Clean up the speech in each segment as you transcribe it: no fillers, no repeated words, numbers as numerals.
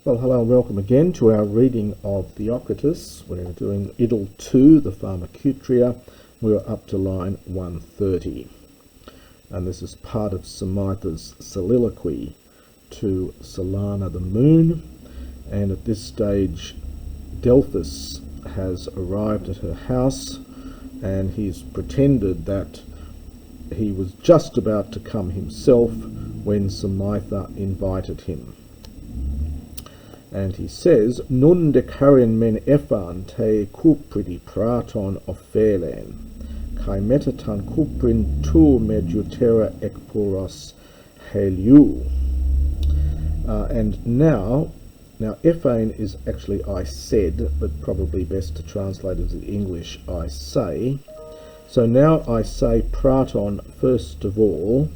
Well, hello and welcome again to our reading of Theocritus. We're doing Idyll 2, the Pharmacutria. We're up to line 130. And this is part of Simaitha's soliloquy to Solana the moon. And at this stage, Delphus has arrived at her house, and he's pretended that he was just about to come himself when Simaitha invited him. And he says, Nun dekarin men ephan te kupridi praton ophelen, kai metatan kuprin tu medutera ekpuros heliu. And now ephane is actually I said, but probably best to translate it in English, I say. So now I say praton first of all,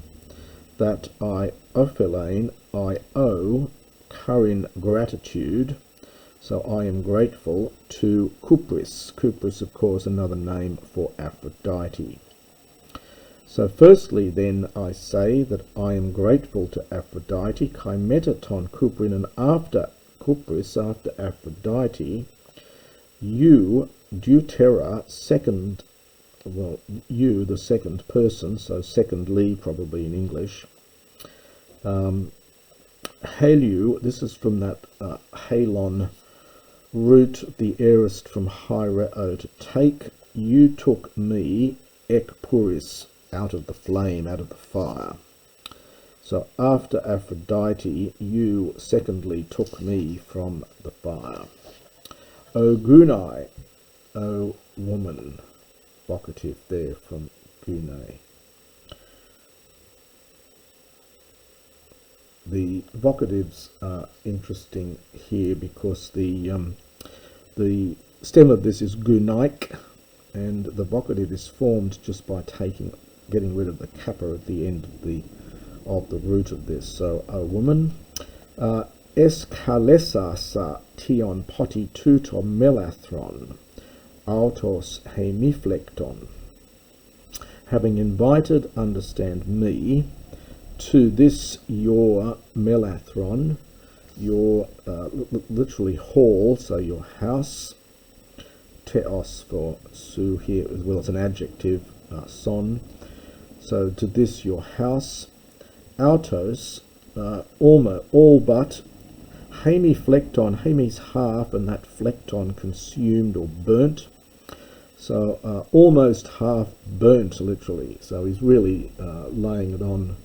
that I ophelein, I owe Karin gratitude, so I am grateful to Kupris. Kupris, of course, another name for Aphrodite. So firstly then I say that I am grateful to Aphrodite, kai metaton Kuprin, and after Kupris, after Aphrodite, you, deutera, second, well, you, the second person, so secondly probably in English, Haliu, this is from that halon root, the aorist from hyreo, to take, you took me, ek puris, out of the flame, out of the fire. So after Aphrodite, you secondly took me from the fire. O Gunai, O woman, vocative there from Gunai. The vocatives are interesting here because the stem of this is gunaik, and the vocative is formed just by getting rid of the kappa at the end of the root of this. So a woman, eskalesasa tion poti tuto melathron, autos hemiflecton. Having invited, understand me, to this your melathron, your literally hall, so your house, teos for su here as well as an adjective, son, so to this your house, autos, all but, hemiflecton, hemi's half, and that flecton consumed or burnt, so almost half burnt literally, so he's really laying it on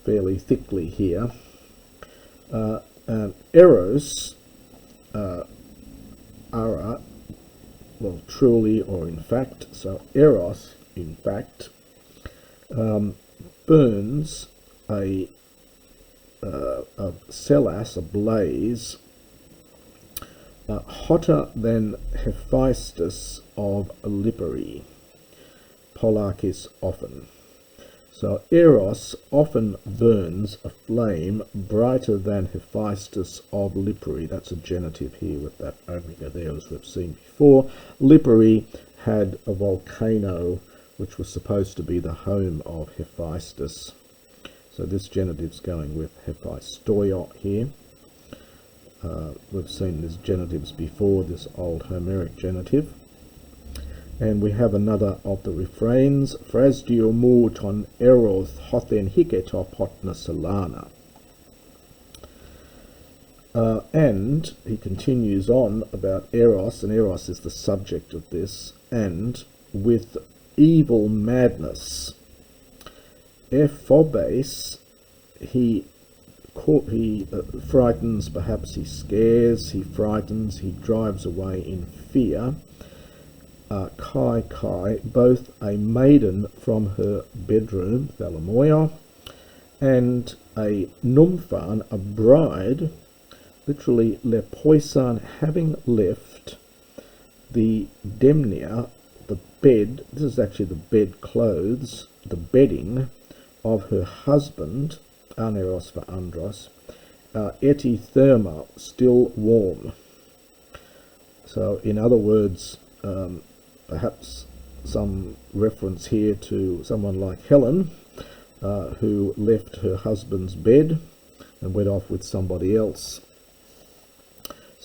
fairly thickly here. Eros, ara, well, truly or in fact, so eros, in fact, burns a celas, a blaze, hotter than Hephaestus of Lipari, Polakis often. So Eros often burns a flame brighter than Hephaestus of Lipari. That's a genitive here with that omega there, as we've seen before. Lipari had a volcano which was supposed to be the home of Hephaestus. So this genitive's going with Hephaestoio here. We've seen these genitives before, this old Homeric genitive. And we have another of the refrains, Frasdio mu ton eros hothen hiketo potna solana. And he continues on about Eros, and Eros is the subject of this, and with evil madness. Ephobes, he frightens, perhaps he scares, he frightens, he drives away in fear. Kai, both a maiden from her bedroom, Thalamoia, and a numphan, a bride, literally lepoisan, having left the demnia, the bed, this is actually the bed clothes, the bedding of her husband, aneros for andros, etitherma, still warm. So in other words, perhaps some reference here to someone like Helen, who left her husband's bed and went off with somebody else.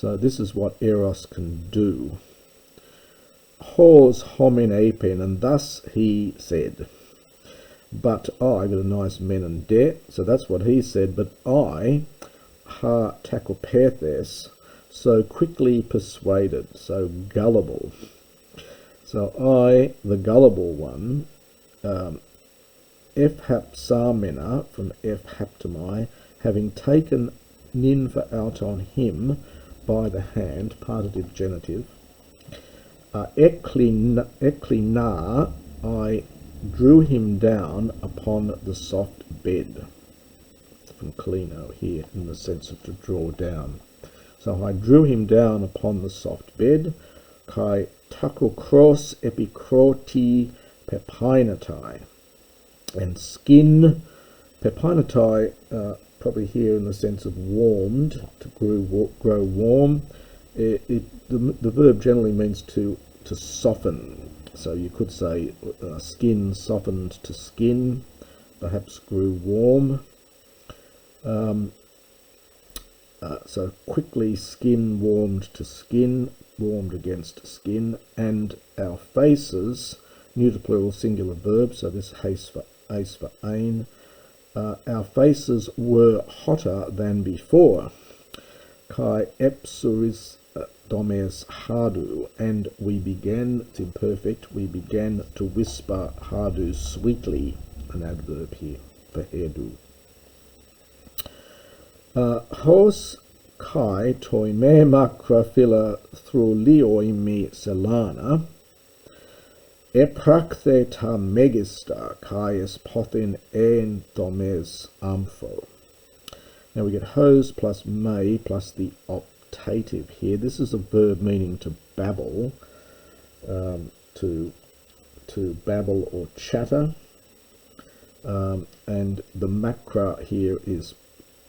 So this is what eros can do. Hos homin apen, and thus he said. But I, got a nice men and de, so that's what he said, but I, ha takopathes, so quickly persuaded, so gullible. So I, the gullible one, Ephhapsamena from Ephhaptomai, having taken Ninfa out on him by the hand, partitive genitive, Eklina, I drew him down upon the soft bed. From klino here, in the sense of to draw down. So I drew him down upon the soft bed, kai takokros epikroti pepinatai, and skin pepinatai, probably here in the sense of warmed, to grow warm. The verb generally means to soften. So you could say skin softened to skin, perhaps grew warm. So quickly skin warmed to skin, warmed against skin, and our faces, neuter plural singular verb, so this ace for ain, our faces were hotter than before. Kai epsuris domes hardu, and we began, it's imperfect, we began to whisper hardu sweetly, an adverb here for hairdo. Hos kai toime macrophila thrulioi me selana, eprakthe ta megistar kaius pothin en domes ampho. Now we get hos plus may plus the optative here. This is a verb meaning to babble, to babble or chatter, and the macra here is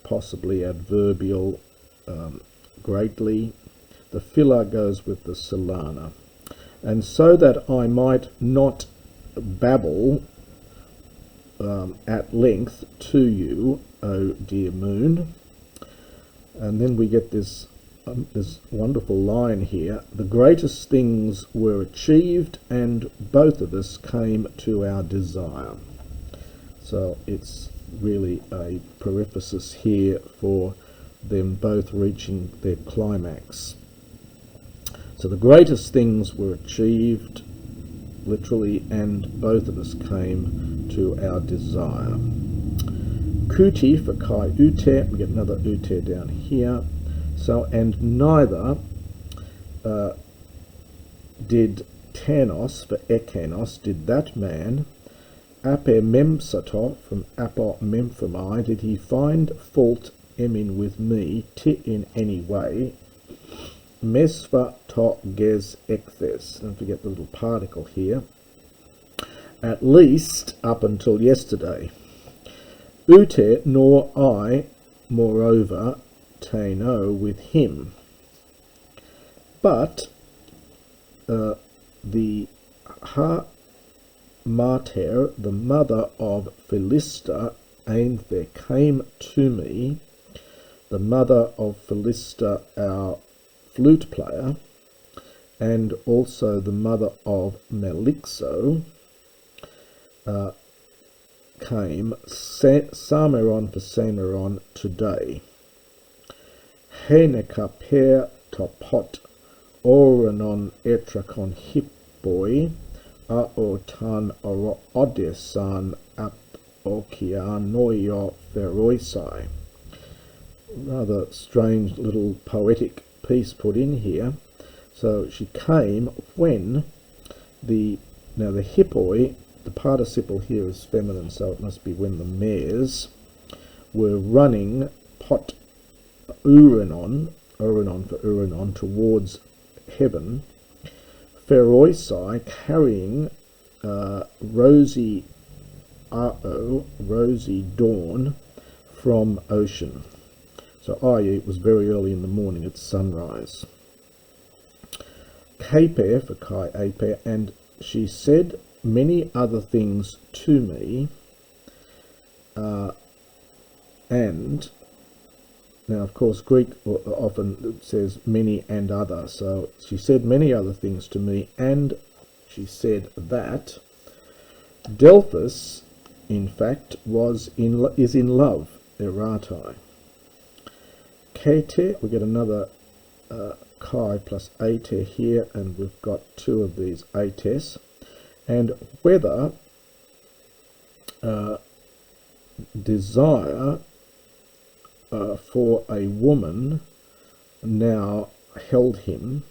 possibly adverbial, greatly. The filler goes with the solana. And so that I might not babble at length to you, O dear moon. And then we get this wonderful line here. The greatest things were achieved, and both of us came to our desire. So it's really a periphrasis here for them both reaching their climax. So the greatest things were achieved, literally, and both of us came to our desire. Kuti for kai ute, we get another ute down here. So, and neither did Tanos for Ekanos, did that man, Apememsato from Apomemphomai, did he find fault emin with me, ti in any way, Mesva to ges ekthes, don't forget the little particle here, at least up until yesterday. Ute nor I, moreover, tano with him. But the ha mater, the mother of Philista, Ainthre, came to me, the mother of Philista, our flute player, and also the mother of Melixo, came, Sameron for Sameron today. Heneka per topot oranon etrakon hippoi, aotan odesan ap okianoio feroisai. Rather strange little poetic piece put in here. So she came when the hippoi, the participle here is feminine, so it must be when the mares were running pot uranon for uranon, towards heaven, feroisai, carrying rosy dawn from ocean. So i.e. it was very early in the morning, it's sunrise. Kaper for kai aper, and she said many other things to me, and Now, of course, Greek often says many and other. So she said many other things to me, and she said that Delphus, in fact, is in love, erratae. Kate, we get another chi plus ate here, and we've got two of these ates. And whether desire for a woman now held him,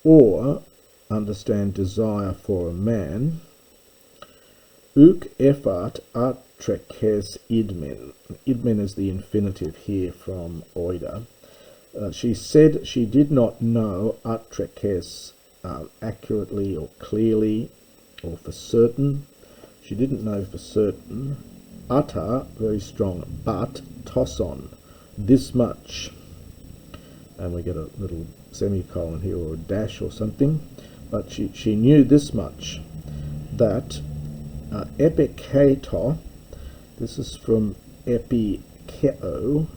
or understand desire for a man, uk effart atrekes idmen. Idmen is the infinitive here from oida. She said she did not know atrekes accurately or clearly or for certain. She didn't know for certain. Utter, very strong, but tosson, this much. And we get a little semicolon here or a dash or something. But she knew this much, that epiketo, this is from epikeo,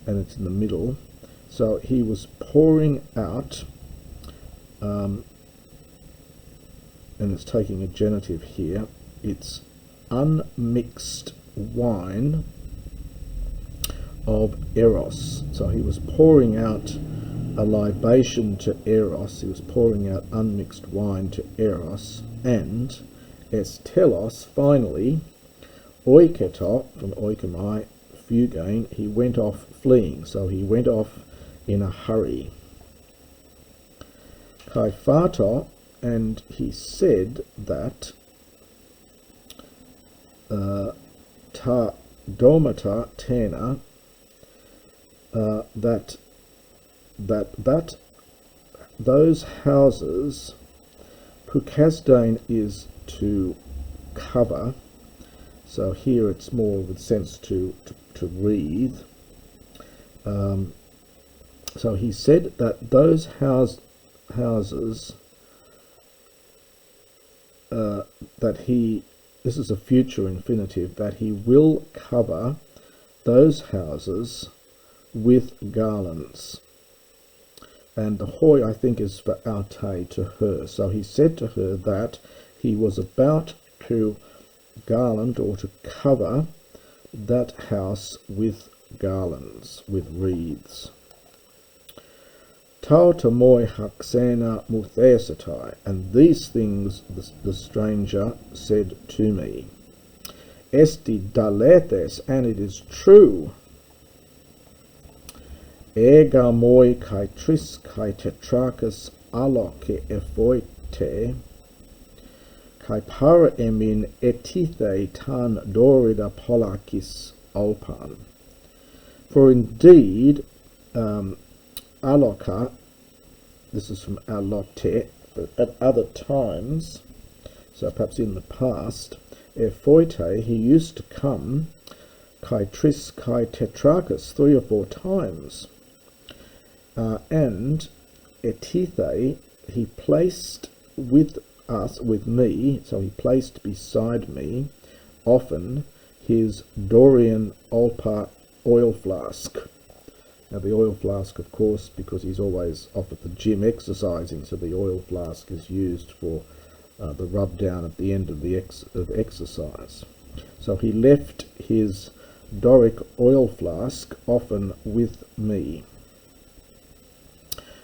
and it's in the middle. So he was pouring out, and it's taking a genitive here, it's unmixed wine of eros. So he was pouring out a libation to eros, he was pouring out unmixed wine to eros, and estelos, finally, oiketo, from oikomai, fugain, he went off fleeing, so he went off in a hurry. Kaifato, and he said that ta domata tena, that those houses, pukasdain is to cover, so here it's more of a sense to wreathe. So he said that those houses that he, this is a future infinitive, that he will cover those houses with garlands. And the hoi, I think, is for aute, to her. So he said to her that he was about to garland or to cover that house with garlands, with wreaths. Tau tamoi haxena muthesatai, and these things the stranger said to me. Esti dalethes, and it is true. Ega moi kai tris kai tetrachus aloke ephoite, kai para emin etithe tan dorida polakis alpan. For indeed, aloka, this is from alote, but at other times, so perhaps in the past, ephoite, he used to come, kai tris kai tetrachus, 3 or 4 times. And etithe, he placed with me, so he placed beside me, often, his Dorian Olpa oil flask. Now the oil flask, of course, because he's always off at the gym exercising, so the oil flask is used for the rub down at the end of the exercise. So he left his Doric oil flask often with me.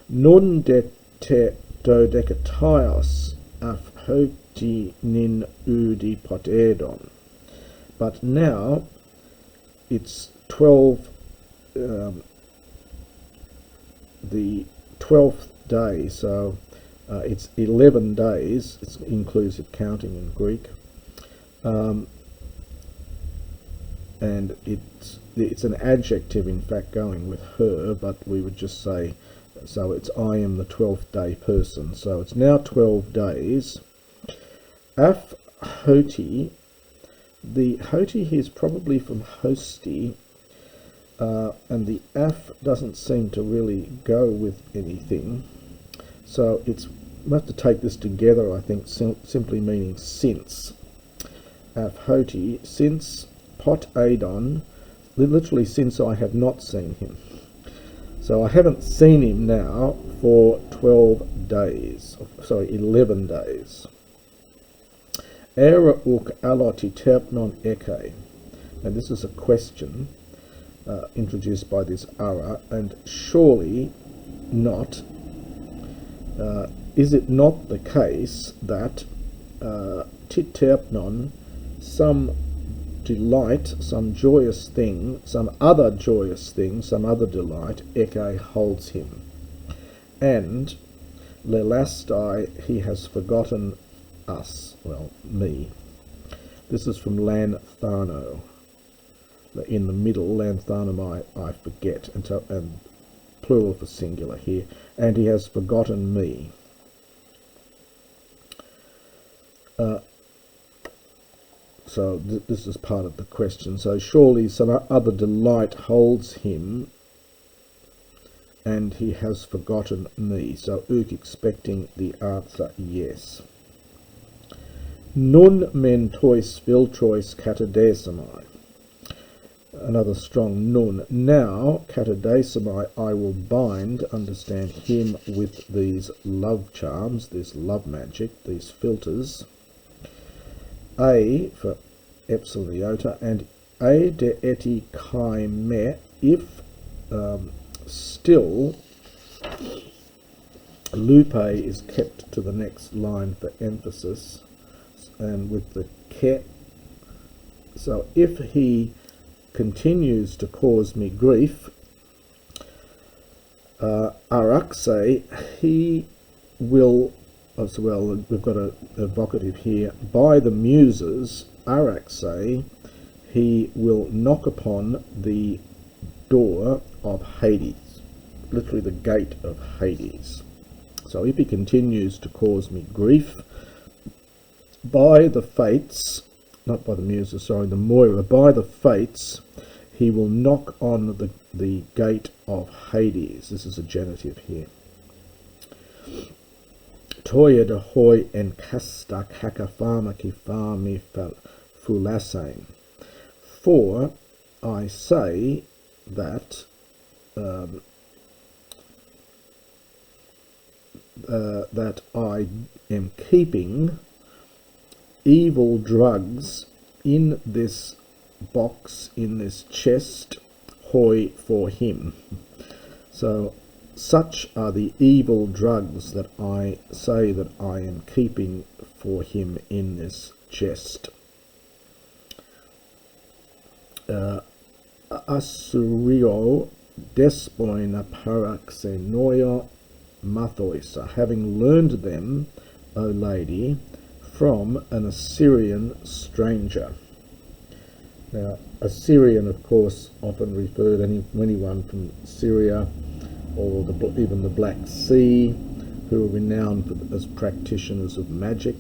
Nun de te dodecatios afhoti nin udi potedon. But now it's 12, the 12th day, so it's 11 days, it's inclusive counting in Greek, and it's an adjective in fact going with her, but we would just say, so it's I am the 12th day person, so it's now 12 days. Af hoti, the hoti here is probably from hosti, and the af doesn't seem to really go with anything, so it's, we have to take this together, I think, simply meaning since. Af hoti, since pot adon literally since I have not seen him. So I haven't seen him now for 11 days. Era uk aloti terpnon eke. And this is a question introduced by this ara, and surely not, is it not the case that titerpnon, some delight, some joyous thing, some other joyous thing, some other delight, eke holds him, and lelastai, he has forgotten us, well, me. This is from lanthano. In the middle, lanthano, I forget, and plural for singular here, and he has forgotten me. So this is part of the question. So surely some other delight holds him, and he has forgotten me. So uk expecting the answer yes. Nun men tois filtrois katadesamai. Another strong nun. Now, katadesamai, I will bind, understand him, with these love charms, this love magic, these filters. A for epsilon iota, and a de eti kai me, if still lupe is kept to the next line for emphasis, and with the ke. So if he continues to cause me grief, arakse, he will, as well, we've got an evocative here, by the muses, arakse, he will knock upon the door of Hades, literally the gate of Hades. So if he continues to cause me grief, by the fates, not by the muses, sorry, the Moira, by the fates, he will knock on the gate of Hades. This is a genitive here. Toya de hoi en casta kakafama kifami fulasain. For I say that that I am keeping evil drugs in this box, in this chest, hoi, for him. So such are the evil drugs that I say that I am keeping for him in this chest. Asurio despoina paraxenoia mathoisa, having learned them, O lady, from an Assyrian stranger. Now, Assyrian, of course, often referred anyone from Syria or even the Black Sea, who are renowned as practitioners of magic.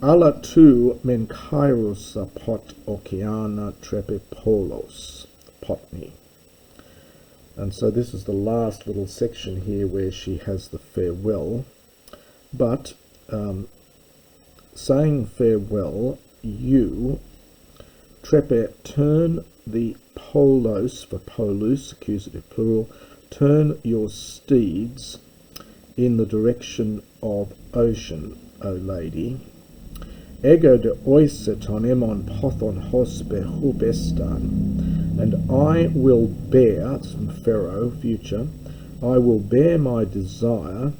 Alla tu men kairos pot oceana trepipolos, potni. And so this is the last little section here where she has the farewell. But saying farewell, you, trepe, turn the polos, for polus, accusative plural, turn your steeds in the direction of ocean, O lady. Ego de oiseton emon pothon hospe hubestan, and I will bear, it's from Pharaoh, future, I will bear my desire,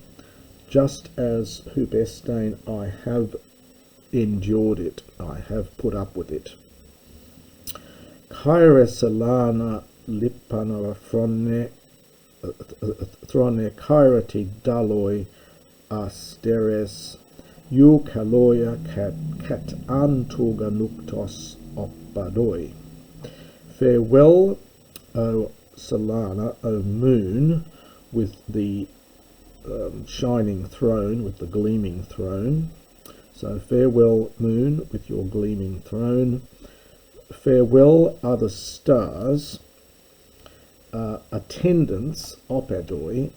just as hubestan I have endured it, I have put up with it. Kaire salana lipana throne kairati daloi asteres you kaloya kat antuga nuktos oppadoi. Farewell, O Solana, O moon, with the shining throne, with the gleaming throne. So farewell, moon, with your gleaming throne. Farewell are the stars, attendants, opadoi,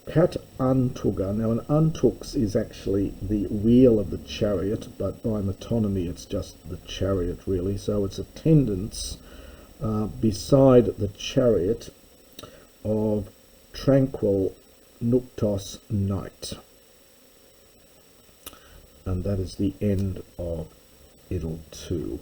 kat antuga. Now an antux is actually the wheel of the chariot, but by metonymy it's just the chariot really. So it's attendants beside the chariot of tranquil noctos night. And that is the end of Idyll 2.